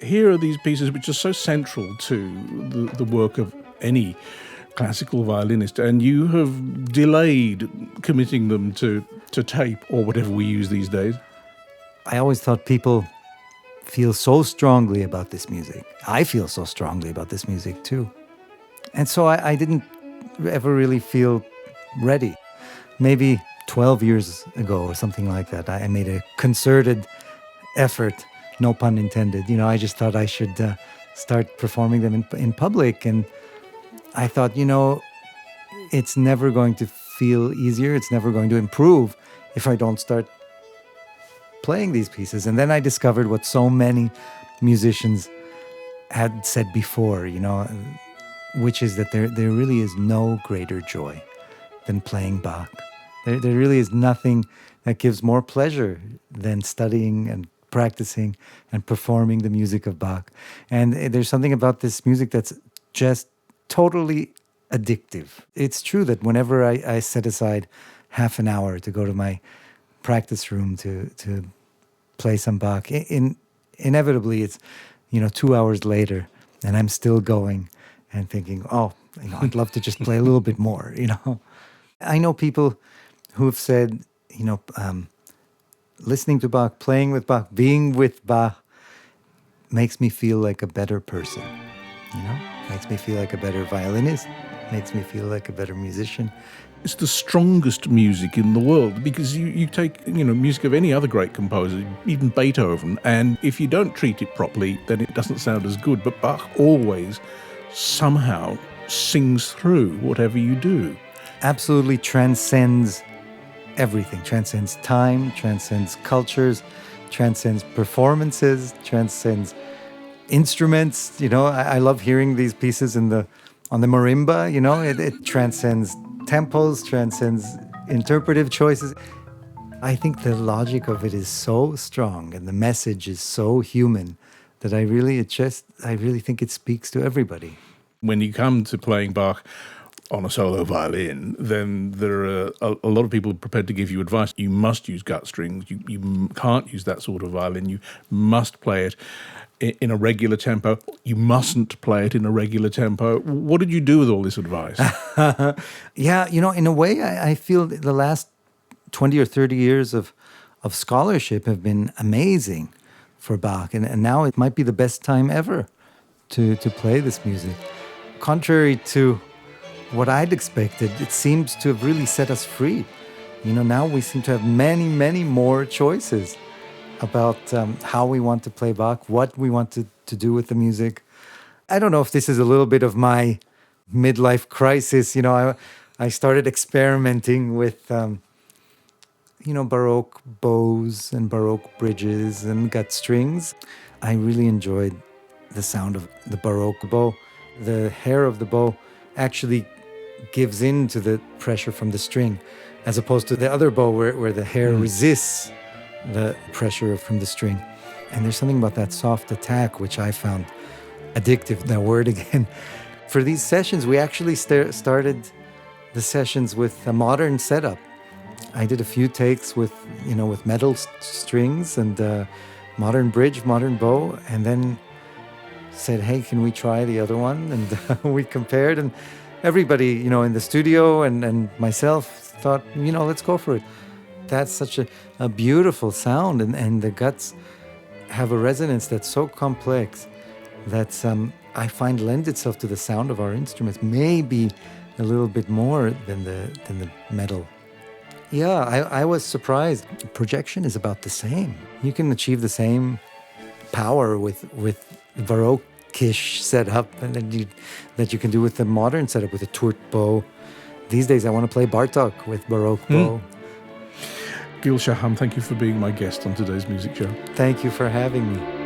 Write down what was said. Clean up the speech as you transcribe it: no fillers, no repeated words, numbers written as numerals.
here are these pieces which are so central to the work of any classical violinist, and you have delayed committing them to tape or whatever we use these days. I always thought people feel so strongly about this music. I feel so strongly about this music too. And so I didn't ever really feel ready. Maybe 12 years ago or something like that, I made a concerted effort, no pun intended. I just thought I should start performing them in public. And I thought, it's never going to feel easier. It's never going to improve if I don't start playing these pieces. And then I discovered what so many musicians had said before, which is that there really is no greater joy than playing Bach. There really is nothing that gives more pleasure than studying and practicing and performing the music of Bach. And there's something about this music that's just totally addictive. It's true that whenever I set aside half an hour to go to my practice room to play some Bach, inevitably it's 2 hours later and I'm still going and thinking, I'd love to just play a little bit more. I know people who have said, listening to Bach, playing with Bach, being with Bach makes me feel like a better person. Makes me feel like a better violinist, makes me feel like a better musician. It's the strongest music in the world, because you take music of any other great composer, even Beethoven, and if you don't treat it properly, then it doesn't sound as good. But Bach always somehow sings through whatever you do. Absolutely transcends everything, transcends time, transcends cultures, transcends performances, transcends instruments. I love hearing these pieces on the marimba. It transcends tempos, transcends interpretive choices. I think the logic of it is so strong and the message is so human that I really think it speaks to everybody. When you come to playing Bach on a solo violin, then there are a lot of people prepared to give you advice. You must use gut strings. You can't use that sort of violin. You must play it in a regular tempo. You mustn't play it in a regular tempo. What did you do with all this advice? Yeah, in a way, I feel the last 20 or 30 years of scholarship have been amazing for Bach. And now it might be the best time ever to play this music. Contrary to what I'd expected, it seems to have really set us free. Now we seem to have many, many more choices about how we want to play Bach, what we want to do with the music. I don't know if this is a little bit of my midlife crisis. I started experimenting with, Baroque bows and Baroque bridges and gut strings. I really enjoyed the sound of the Baroque bow. The hair of the bow actually gives in to the pressure from the string, as opposed to the other bow where the hair resists the pressure from the string. And there's something about that soft attack which I found addictive, that word again. For these sessions, we actually started the sessions with a modern setup. I did a few takes with metal strings and modern bridge, modern bow, and then said, hey, can we try the other one? And we compared, and everybody, in the studio and myself thought, let's go for it. That's such a beautiful sound, and the guts have a resonance that's so complex that I find lends itself to the sound of our instruments, maybe a little bit more than the metal. Yeah, I was surprised. Projection is about the same. You can achieve the same power with Baroque-ish setup that you can do with the modern setup with a tourte bow. These days I want to play Bartok with Baroque bow. Gil Shaham, thank you for being my guest on today's music show. Thank you for having me.